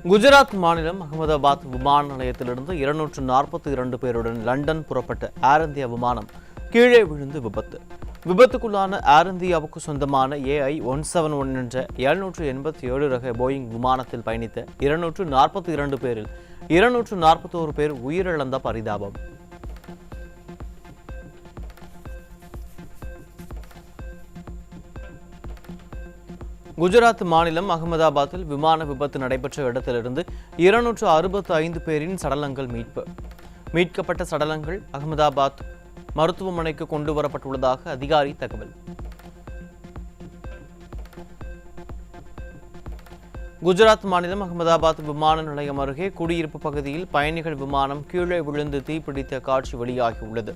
குஜராத் மாநிலம் அகமதாபாத் விமான நிலையத்திலிருந்து 242 பேருடன் லண்டன் புறப்பட்ட ஏர் இந்தியா விமானம் கீழே விழுந்து விபத்துக்குள்ளான ஏர் இந்தியாவுக்கு சொந்தமான AI-171 என்ற 787 ரக போயிங் விமானத்தில் பயணித்த 242 பேரில் 241 பேர் உயிரிழந்த பரிதாபம். குஜராத் மாநிலம் அகமதாபாத்தில் விமான விபத்து நடைபெற்ற இடத்திலிருந்து 265 பேரின் சடலங்கள் மீட்கப்பட்ட சடலங்கள் அகமதாபாத் மருத்துவமனைக்கு கொண்டு வரப்பட்டுள்ளதாக அதிகாரி தகவல். குஜராத் மாநிலம் அகமதாபாத் விமான நிலையம் அருகே குடியிருப்பு பகுதியில் பயணிகள் விமானம் கீழே விழுந்து தீப்பிடித்த காட்சி வெளியாகியுள்ளது.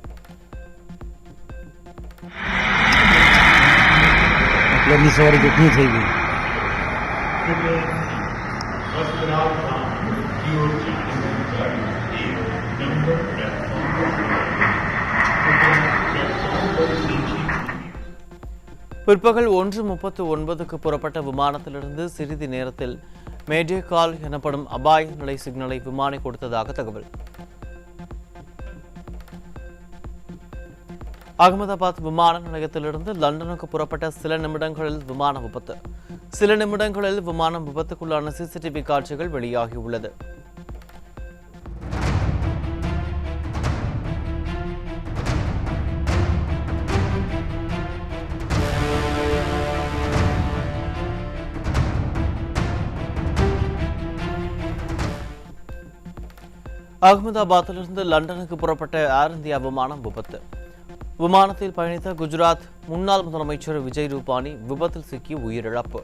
பிற்பகல் 1:39 புறப்பட்ட விமானத்திலிருந்து சிறிது நேரத்தில் மேடே கால் எனப்படும் அபாய நிலை சிக்னலை விமானி கொடுத்ததாக தகவல். அகமதாபாத் விமான நிலையத்திலிருந்து லண்டனுக்கு புறப்பட்ட சில நிமிடங்களில் விமானம் விபத்துக்குள்ளான CCTV காட்சிகள் வெளியாகியுள்ளது. அகமதாபாத்திலிருந்து லண்டனுக்கு புறப்பட்ட ஏர் இந்தியா விமானம் விமானத்தில் பயணித்த குஜராத் முன்னாள் முதலமைச்சர் விஜய் ரூபானி விபத்தில் சிக்கி உயிரிழப்பு.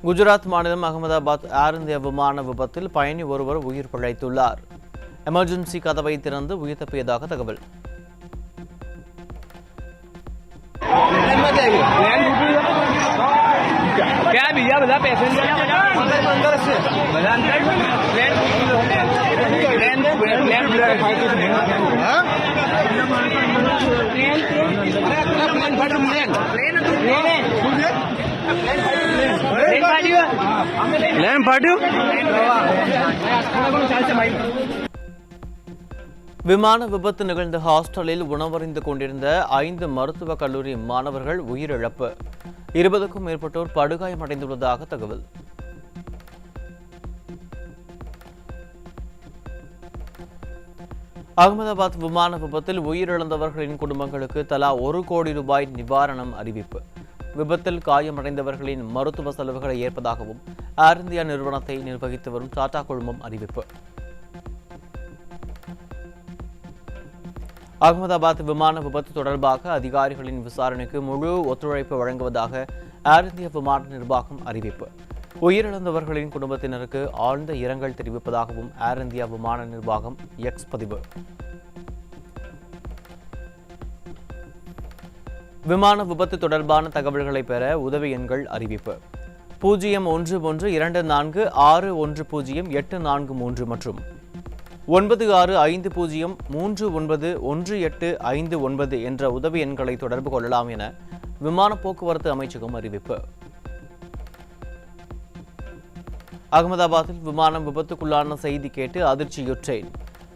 குஜராத் மாநிலம் அகமதாபாத் ஏர் இந்தியா விமான விபத்தில் பயணி ஒருவர் உயிர் பிழைத்துள்ளார். எமர்ஜென்சி கதவை திறந்து உயிர் தப்பியதாக தகவல். விமான விபத்து நிகழ்ந்த ஹாஸ்டலில் உணவறிந்து கொண்டிருந்த 5 மருத்துவக் கல்லூரி மாணவர்கள் உயிரிழப்பு. 20க்கும் மேற்பட்டோர் படுகாயமடைந்துள்ளதாக தகவல். அகமதாபாத் விமான விபத்தில் உயிரிழந்தவர்களின் குடும்பங்களுக்கு தலா 1 கோடி ரூபாய் நிவாரணம் அறிவிப்பு. விபத்தில் காயமடைந்தவர்களின் மருத்துவ செலவுகளை ஏற்பதாகவும் ஏர் இந்தியா நிறுவனத்தை நிர்வகித்து வரும் டாடா குழுமம் அறிவிப்பு. அகமதாபாத் விமான விபத்து தொடர்பாக அதிகாரிகளின் விசாரணைக்கு முழு ஒத்துழைப்பு வழங்குவதாக ஏர் இந்தியா விமான நிர்வாகம் அறிவிப்பு. உயிரிழந்தவர்களின் குடும்பத்தினருக்கு ஆழ்ந்த இரங்கல் தெரிவிப்பதாகவும் ஏர் இந்தியா விமான நிர்வாகம் எக்ஸ் பதிவு. விமான விபத்து தொடர்பான தகவல்களை பெற உதவி எண்கள் அறிவிப்பு. 0112461084 மற்றும் 9650391859 என்ற உதவி எண்களை தொடர்பு கொள்ளலாம் என விமான போக்குவரத்து அமைச்சகம் அறிவிப்பு. அகமதாபாத்தில் விமானம் விபத்துக்குள்ளான செய்தி கேட்டு அதிர்ச்சியுற்றேன்.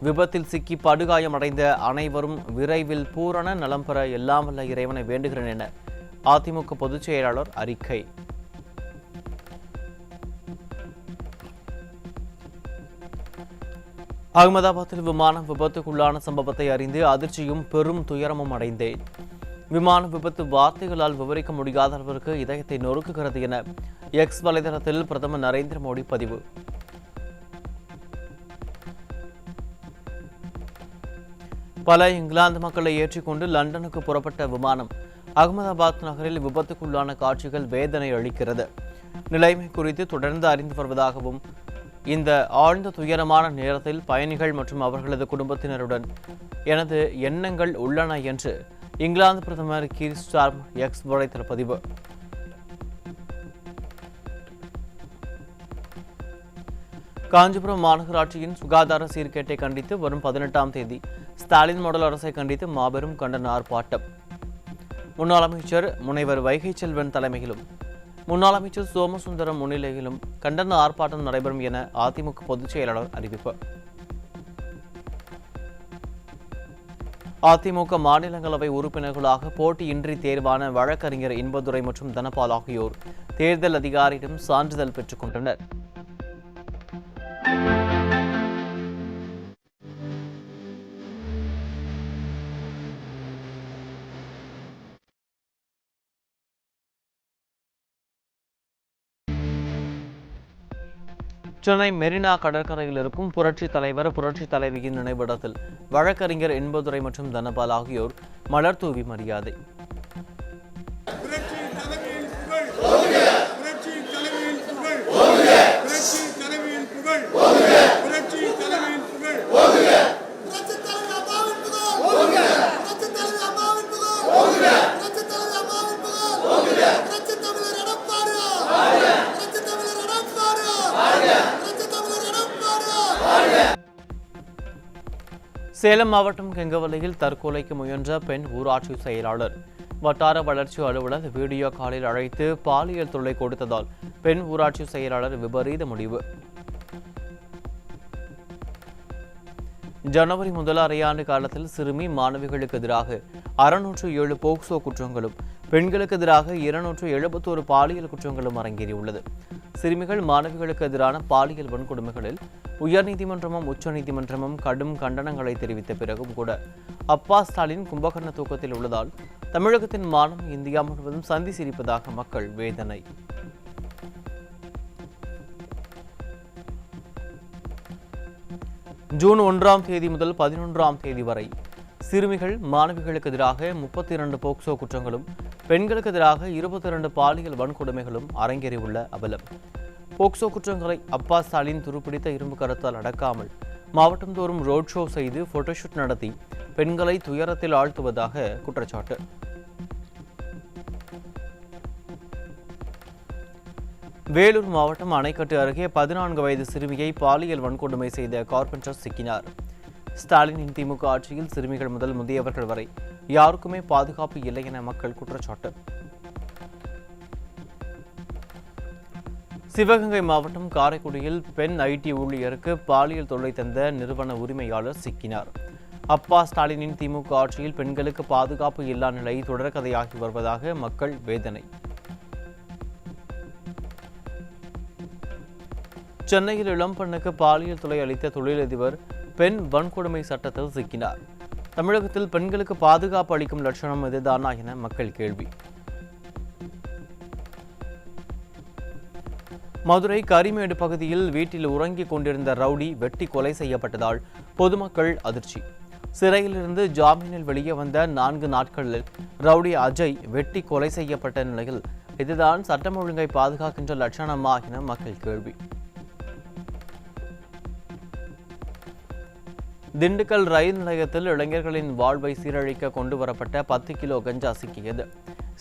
விபத்தில் சிக்கி படுகாயமடைந்த அனைவரும் விரைவில் பூரண நலம் பெற எல்லாம் வல்ல இறைவனை வேண்டுகிறேன் என அதிமுக பொதுச் செயலாளர் அறிக்கை. அகமதாபாத்தில் விமானம் விபத்துக்குள்ளான சம்பவத்தை அறிந்து அதிர்ச்சியும் பெரும் துயரமும் அடைந்தேன். விமான விபத்து வார்த்தைகளால் விவரிக்க முடியாத அளவிற்கு இதயத்தை நொறுக்குகிறது என எக்ஸ் வலைதளத்தில் பிரதமர் நரேந்திர மோடி பதிவு. பல இங்கிலாந்து மக்களை ஏற்றிக்கொண்டு லண்டனுக்கு புறப்பட்ட விமானம் அகமதாபாத் நகரில் விபத்துக்குள்ளான காட்சிகள் வேதனை அளிக்கிறது. நிலைமை குறித்து தொடர்ந்து அறிந்து வருவதாகவும் இந்த ஆழ்ந்த துயரமான நேரத்தில் பயணிகள் மற்றும் அவர்களது குடும்பத்தினருடன் எனது எண்ணங்கள் உள்ளன என்று இங்கிலாந்து பிரதமர் கீர் ஸ்டார்மர் எக்ஸ் வலைதள பதிவு. காஞ்சிபுரம் மாநகராட்சியின் சுகாதார சீர்கேட்டை கண்டித்து வரும் 18ஆம் தேதி ஸ்டாலின் மாடல் அரசை கண்டித்து மாபெரும் கண்டன ஆர்ப்பாட்டம். முன்னாள் அமைச்சர் முனைவர் வைகை செல்வன் தலைமையிலும் முன்னாள் அமைச்சர் சோமசுந்தரம் முன்னிலையிலும் கண்டன ஆர்ப்பாட்டம் நடைபெறும் என அதிமுக பொதுச் செயலாளர் அறிவிப்பு. அதிமுக மாநிலங்களவை உறுப்பினர்களாக போட்டியின்றி தேர்வான வழக்கறிஞர் இன்பதுரை மற்றும் தனபால் ஆகியோர் தேர்தல் அதிகாரியிடம் சான்றிதழ் பெற்றுக் கொண்டனர். சென்னை மெரினா கடற்கரையில் இருக்கும் புரட்சித் தலைவர் புரட்சித் தலைவியின் நினைவிடத்தில் வழக்கறிஞர் இன்பதுரை மற்றும் தனபால் ஆகியோர் மலர் தூவி மரியாதை. சேலம் மாவட்டம் கெங்கவல்லியில் தற்கொலைக்கு முயன்ற பெண் ஊராட்சி செயலாளர் வட்டார வளர்ச்சி அலுவலர் வீடியோ காலில் அழைத்து பாலியல் தொல்லை கொடுத்ததால் பெண் ஊராட்சி செயலாளர் விபரீத முடிவு. ஜனவரி முதல் அரையாண்டு காலத்தில் சிறுமி மாணவிகளுக்கு எதிராக 607 போக்சோ குற்றங்களும் பெண்களுக்கு எதிராக 271 பாலியல் குற்றங்களும் அரங்கேறியுள்ளது. சிறுமிகள் மாணவிகளுக்கு எதிரான பாலியல் வன்கொடுமைகளில் உயர்நீதிமன்றமும் உச்சநீதிமன்றமும் கடும் கண்டனங்களை தெரிவித்த பிறகும் கூட அப்பா ஸ்டாலின் கும்பகர்ண தூக்கத்தில் உள்ளதால் தமிழகத்தின் மானம் இந்தியா முழுவதும் சந்தி சிரிப்பதாக மக்கள் வேதனை. ஜூன் 1ஆம் தேதி முதல் 11ஆம் தேதி வரை சிறுமிகள் மாணவிகளுக்கு எதிராக 32 போக்சோ குற்றங்களும் பெண்களுக்கு எதிராக 22 பாலியல் வன்கொடுமைகளும் அரங்கேறியுள்ள அவலம். போக்சோ குற்றங்களை அப்பா ஸ்டாலின் துருப்பிடித்த இரும்பு கரத்தால் அடக்காமல் மாவட்டம் தோறும் ரோட் ஷோ செய்து போட்டோஷூட் நடத்தி பெண்களை துயரத்தில் ஆழ்த்துவதாக குற்றச்சாட்டு. வேலூர் மாவட்டம் அணைக்கட்டு அருகே 14 வயது சிறுமியை பாலியல் வன்கொடுமை செய்த கார்பெண்டர் சிக்கினார். ஸ்டாலினின் திமுக ஆட்சியில் சிறுமிகள் முதல் முதியவர்கள் வரை யாருக்குமே பாதுகாப்பு இல்லை என மக்கள் குற்றச்சாட்டு. சிவகங்கை மாவட்டம் காரைக்குடியில் பெண் ஐடி ஊழியருக்கு பாலியல் தொல்லை தந்த நிறுவன உரிமையாளர் சிக்கினார். அப்பா ஸ்டாலினின் திமுக ஆட்சியில் பெண்களுக்கு பாதுகாப்பு இல்லா நிலை தொடர்கதையாகி வருவதாக மக்கள் வேதனை. சென்னையில் இளம்பெண்ணுக்கு பாலியல் தொல்லை அளித்த தொழிலதிபர் பெண் வன்கொடுமை சட்டத்தில் சிக்கினார். தமிழகத்தில் பெண்களுக்கு பாதுகாப்பு அளிக்கும் லட்சணம் இதுதானா என மக்கள் கேள்வி. மதுரை கரிமேடு பகுதியில் வீட்டில் உறங்கிக் கொண்டிருந்த ரவுடி வெட்டி கொலை செய்யப்பட்டதால் பொதுமக்கள் அதிர்ச்சி. சிறையிலிருந்து ஜாமீனில் வெளியே வந்த 4 நாட்களில் ரவுடி அஜய் வெட்டி கொலை செய்யப்பட்ட நிலையில் இதுதான் சட்டம் ஒழுங்கை பாதுகாக்கின்ற லட்சணமா என மக்கள் கேள்வி. திண்டுக்கல் ரயில் நிலையத்தில் இளைஞர்களின் வாழ்வை சீரழிக்க கொண்டு வரப்பட்ட 10 கிலோ கஞ்சா சிக்கியது.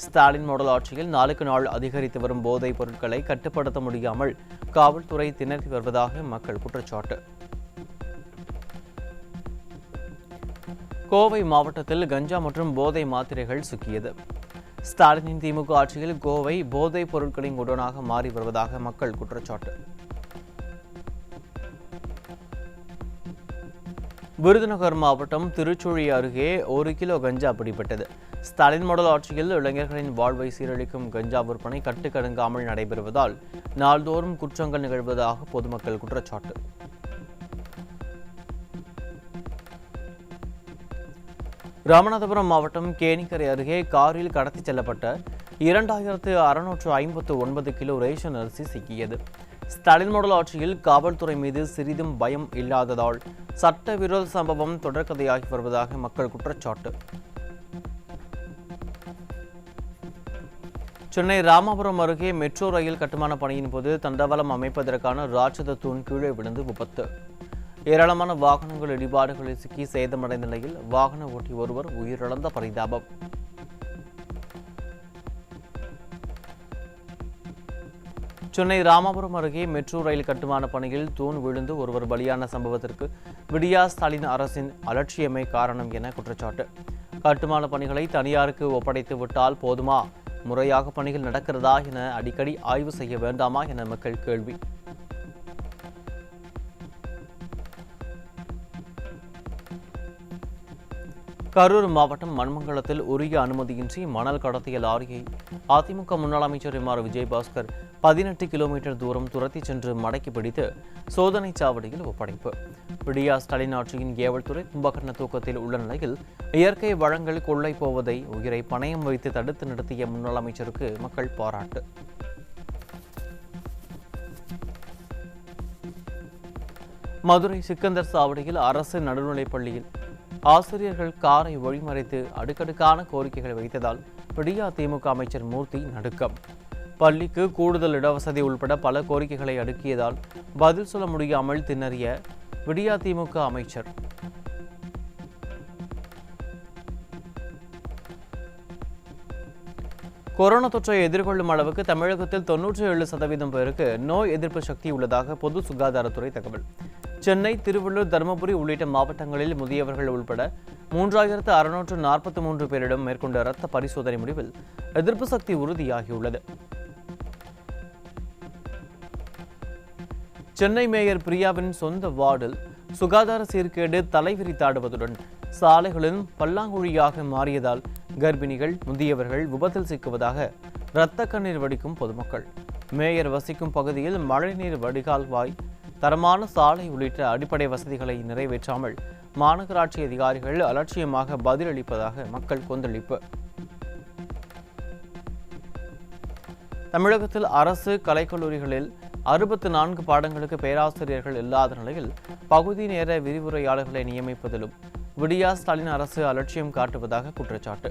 ஸ்டாலின் மாடல் ஆட்சியில் நாளுக்கு நாள் அதிகரித்து வரும் போதைப் பொருட்களை கட்டுப்படுத்த முடியாமல் காவல்துறை திணறி வருவதாக மக்கள் குற்றச்சாட்டு. கோவை மாவட்டத்தில் கஞ்சா மற்றும் போதை மாத்திரைகள் சிக்கியது. ஸ்டாலினின் திமுக ஆட்சியில் கோவை போதைப் பொருட்களின் குடோனாக மாறி வருவதாக மக்கள் குற்றச்சாட்டு. விருதுநகர் மாவட்டம் திருச்சுழி அருகே 1 கிலோ கஞ்சா பிடிபட்டது. ஸ்டாலின் மாடல் ஆட்சியில் இளைஞர்களின் வாழ்வை சீரழிக்கும் கஞ்சா விற்பனை கட்டுக்கடங்காமல் நடைபெறுவதால் நாள்தோறும் குற்றங்கள் நிகழ்வதாக பொதுமக்கள் குற்றச்சாட்டு. ராமநாதபுரம் மாவட்டம் கேணிக்கரை அருகே காரில் கடத்திச் செல்லப்பட்ட 2659 கிலோ ரேஷன் அரிசி சிக்கியது. ஸ்டாலின் மாடல் ஆட்சியில் காவல்துறை மீது சிறிதும் பயம் இல்லாததால் சட்டவிரோத சம்பவம் தொடர்கதையாகி வருவதாக மக்கள் குற்றச்சாட்டு. சென்னை ராமாபுரம் அருகே மெட்ரோ ரயில் கட்டுமான பணியின் போது தண்டவாளம் அமைப்பதற்கான ராட்சத தூண் கீழே விழுந்து விபத்து. ஏராளமான வாகனங்கள் இடிபாடுகளில் சிக்கி சேதமடைந்த நிலையில் வாகன ஓட்டி ஒருவர் உயிரிழந்த பரிதாபம். சென்னை ராமாபுரம் அருகே மெட்ரோ ரயில் கட்டுமான பணியில் தூண் விழுந்து ஒருவர் பலியான சம்பவத்திற்கு விடியா ஸ்டாலின் அரசின் அலட்சியமே காரணம் என குற்றச்சாட்டு. கட்டுமான பணிகளை தனியாருக்கு ஒப்படைத்து விட்டால் போதுமா? முறையாக பணிகள் நடக்கிறதா என அடிக்கடி ஆய்வு செய்ய வேண்டாமா என மக்கள் கேள்வி. கரூர் மாவட்டம் மண்மங்கலத்தில் உரிய அனுமதியின்றி மணல் கடத்திய லாரியை அதிமுக முன்னாள் அமைச்சர் எம். ஆர். விஜயபாஸ்கர் 18 கிலோமீட்டர் தூரம் துரத்தி சென்று மடக்கி பிடித்து சோதனை சாவடியில் ஒப்படைப்பு. விடியா ஸ்டாலின் ஆட்சியின் ஏவல்துறை கும்பகர்ண தூக்கத்தில் உள்ள நிலையில் இயற்கை வளங்கள் கொள்ளை போவதை உயிரை பணயம் வைத்து தடுத்து நிறுத்திய முன்னாள் அமைச்சருக்கு மக்கள் பாராட்டு. மதுரை சிக்கந்தர் சாவடியில் அரசு நடுநிலைப் பள்ளியில் ஆசிரியர்கள் காரை வழிமறைத்து அடுக்கடுக்கான கோரிக்கைகளை வைத்ததால் விடியா திமுக அமைச்சர் மூர்த்தி நடுக்கம். பள்ளிக்கு கூடுதல் இடவசதி உள்பட பல கோரிக்கைகளை அடுக்கியதால் பதில் சொல்ல முடியாமல் திணறிய விடியா திமுக அமைச்சர். கொரோனா தொற்றை எதிர்கொள்ளும் அளவுக்கு தமிழகத்தில் 97% பேருக்கு நோய் எதிர்ப்பு சக்தி உள்ளதாக பொது சுகாதாரத்துறை தகவல். சென்னை, திருவள்ளூர், தருமபுரி உள்ளிட்ட மாவட்டங்களில் முதியவர்கள் உள்பட 3643 பேரிடம் மேற்கொண்ட இரத்த பரிசோதனை முடிவில் எதிர்ப்பு சக்தி உறுதியாகியுள்ளது. சென்னை மேயர் பிரியாவின் சொந்த வார்டில் சுகாதார சீர்கேடு தலைவிரித்தாடுவதுடன் சாலைகளின் பல்லாங்குழியாக மாறியதால் கர்ப்பிணிகள், முதியவர்கள் விபத்தில் சிக்குவதாக இரத்த கண்ணீர் வடிக்கும் பொதுமக்கள். மேயர் வசிக்கும் பகுதியில் மழைநீர் வடிகால் வாய், தரமான சாலை உள்ளிட்ட அடிப்படை வசதிகளை நிறைவேற்றாமல் மாநகராட்சி அதிகாரிகள் அலட்சியமாக பதிலளிப்பதாக மக்கள் கொந்தளிப்பு. தமிழகத்தில் அரசு கலைக்கல்லூரிகளில் 64 பாடங்களுக்கு பேராசிரியர்கள் இல்லாத நிலையில் பகுதி நேர விரிவுரையாளர்களை நியமிப்பதிலும் விடியா ஸ்டாலின் அரசு அலட்சியம் காட்டுவதாக குற்றச்சாட்டு.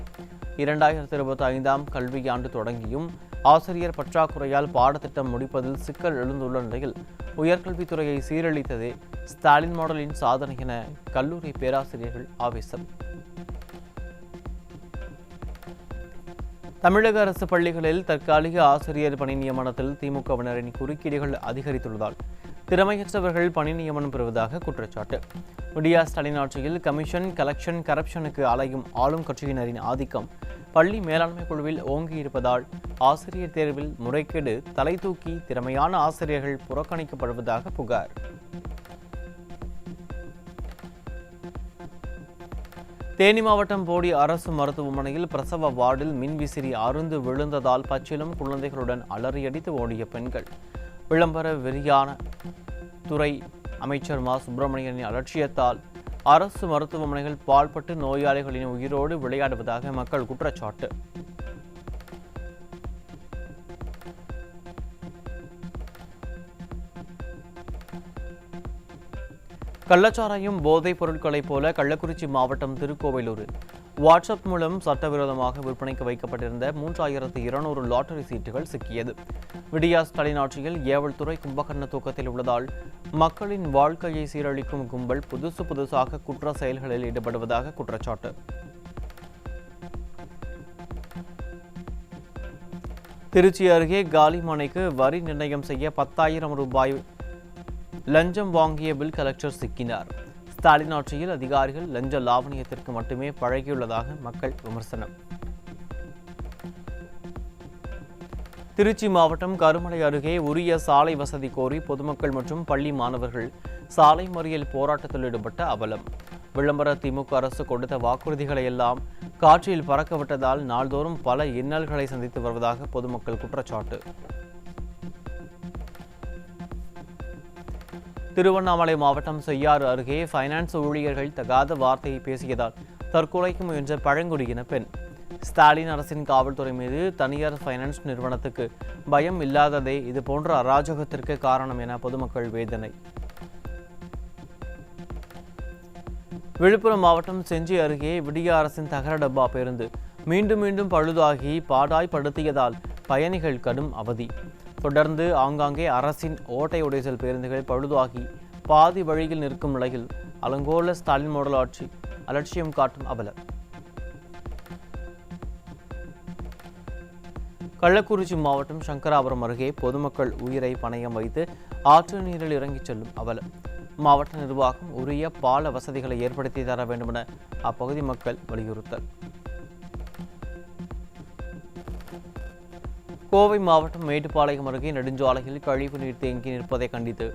2025ஆம் கல்வியாண்டு தொடங்கியும் ஆசிரியர் பற்றாக்குறையால் பாடத்திட்டம் முடிப்பதில் சிக்கல் எழுந்துள்ள நிலையில் உயர்கல்வித்துறையை சீரழித்ததே ஸ்டாலின் மாடலின் சாதனை என கல்லூரி பேராசிரியர்கள் ஆவேசம். தமிழக அரசு பள்ளிகளில் தற்காலிக ஆசிரியர் பணி நியமனத்தில் திமுகவினரின் குறுக்கீடுகள் அதிகரித்துள்ளதால் திறமையற்றவர்கள் பணி நியமனம் பெறுவதாக குற்றச்சாட்டு. விடியா ஸ்டாலின் ஆட்சியில் கமிஷன், கலெக்ஷன், கரப்ஷனுக்கு அலையும் ஆளும் கட்சியினரின் ஆதிக்கம் பள்ளி மேலாண்மை குழுவில் ஓங்கியிருப்பதால் ஆசிரியர் தேர்வில் முறைகேடு தலை தூக்கி திறமையான ஆசிரியர்கள் புறக்கணிக்கப்படுவதாக புகார். தேனி மாவட்டம் போடி அரசு மருத்துவமனையில் பிரசவ வார்டில் மின்விசிறி அருந்து விழுந்ததால் பச்சிளம் குழந்தைகளுடன் அலறியடித்து ஓடிய பெண்கள். விளம்பர வெறியான துறை அமைச்சர் மா. சுப்பிரமணியனின் அலட்சியத்தால் அரசு மருத்துவமனைகள் பாழ்பட்டு நோயாளிகளின் உயிரோடு விளையாடுவதாக மக்கள் குற்றச்சாட்டு. கள்ளச்சாராயம், போதைப் பொருட்களைப் போல கள்ளக்குறிச்சி மாவட்டம் திருக்கோவிலூரில் வாட்ஸ்அப் மூலம் சட்டவிரோதமாக விற்பனைக்கு வைக்கப்பட்டிருந்த 3200 லாட்டரி சீட்டுகள் சிக்கியது. விடியா ஸ்டாலின் ஆட்சியில் ஏவல்துறை கும்பகர்ண தூக்கத்தில் உள்ளதால் மக்களின் வாழ்க்கையை சீரழிக்கும் கும்பல் புதுசாக குற்ற செயல்களில் ஈடுபடுவதாக குற்றச்சாட்டு. திருச்சி அருகே காலிமனைக்கு வரி நிர்ணயம் செய்ய 10,000 ரூபாய் லஞ்சம் வாங்கிய பில் கலெக்டர் சிக்கினார். ஸ்டாலின் ஆட்சியில் அதிகாரிகள் லஞ்ச லாவணியத்திற்கு மட்டுமே பழகியுள்ளதாக மக்கள் விமர்சனம். திருச்சி மாவட்டம் கருமலை அருகே உரிய சாலை வசதி கோரி பொதுமக்கள் மற்றும் பள்ளி மாணவர்கள் சாலை மறியல் போராட்டத்தில் ஈடுபட்ட அவலம். விளம்பர திமுக அரசு கொடுத்த வாக்குறுதிகளை எல்லாம் காற்றில் பறக்கவிட்டதால் நாள்தோறும் பல இன்னல்களை சந்தித்து வருவதாக பொதுமக்கள் குற்றச்சாட்டு. திருவண்ணாமலை மாவட்டம் செய்யாறு அருகே ஃபைனான்ஸ் ஊழியர்கள் தகாத வார்த்தையை பேசியதால் தற்கொலைக்கு முயன்ற பழங்குடியின பெண். ஸ்டாலின் அரசின் காவல்துறை மீது தனியார் ஃபைனான்ஸ் நிறுவனத்துக்கு பயம் இல்லாததே இதுபோன்ற அராஜகத்திற்கு காரணம் என பொதுமக்கள் வேதனை. விழுப்புரம் மாவட்டம் செஞ்சி அருகே விடியா அரசின் தகர டப்பா பேருந்து மீண்டும் பழுதாகி பாடாய்படுத்தியதால் பயணிகள் கடும் அவதி. தொடர்ந்து ஆங்காங்கே அரசின் ஓட்டை உடைசல் பேருந்துகள் பழுதாகி பாதி வழியில் நிற்கும் நிலையில் அலங்கோல ஸ்டாலின் மாடல் ஆட்சி அலட்சியம் காட்டும் அவலம். கள்ளக்குறிச்சி மாவட்டம் சங்கராபுரம் அருகே பொதுமக்கள் உயிரை பணயம் வைத்து ஆற்று நீரில் இறங்கிச் செல்லும் அவலம். மாவட்ட நிர்வாகம் உரிய பால வசதிகளை ஏற்படுத்தி தர வேண்டுமென அப்பகுதி மக்கள் வலியுறுத்தல். கோவை மாவட்டம் மேட்டுப்பாளையம் அருகே நெடுஞ்சாலையில் கழிவு நீர் தேங்கி நிற்பதை கண்டித்து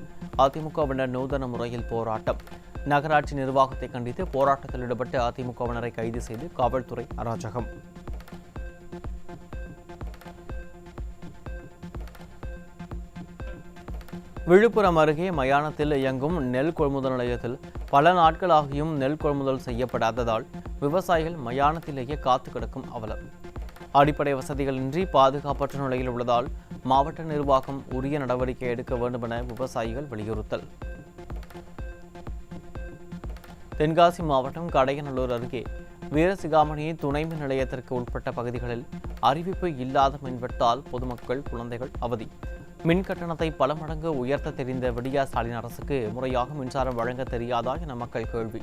அதிமுகவினர் நூதன முறையில் போராட்டம். நகராட்சி நிர்வாகத்தை கண்டித்து போராட்டத்தில் ஈடுபட்ட அதிமுகவினரை கைது செய்து காவல்துறை அராஜகம். விழுப்புரம் அருகே மயானத்தில் இயங்கும் நெல் கொள்முதல் நிலையத்தில் பல நாட்களாகியும் நெல் கொள்முதல் செய்யப்படாததால் விவசாயிகள் மயானத்திலேயே காத்து கிடக்கும் அவலம். அடிப்படை வசதிகளின்றி பாதுகாப்பற்ற நிலையில் உள்ளதால் மாவட்ட நிர்வாகம் உரிய நடவடிக்கை எடுக்க வேண்டும் என விவசாயிகள் வலியுறுத்தல். தென்காசி மாவட்டம் கடையநல்லூர் அருகே வீரசிகாமணி துணை மின் நிலையத்திற்கு உட்பட்ட பகுதிகளில் அறிவிப்பு இல்லாத மின்வெட்டால் பொதுமக்கள், குழந்தைகள் அவதி. மின் கட்டணத்தை பல மடங்கு உயர்த்த தெரிந்த விடியா ஸ்டாலின் அரசுக்கு முறையாக மின்சாரம் வழங்க தெரியாதா என மக்கள் கேள்வி.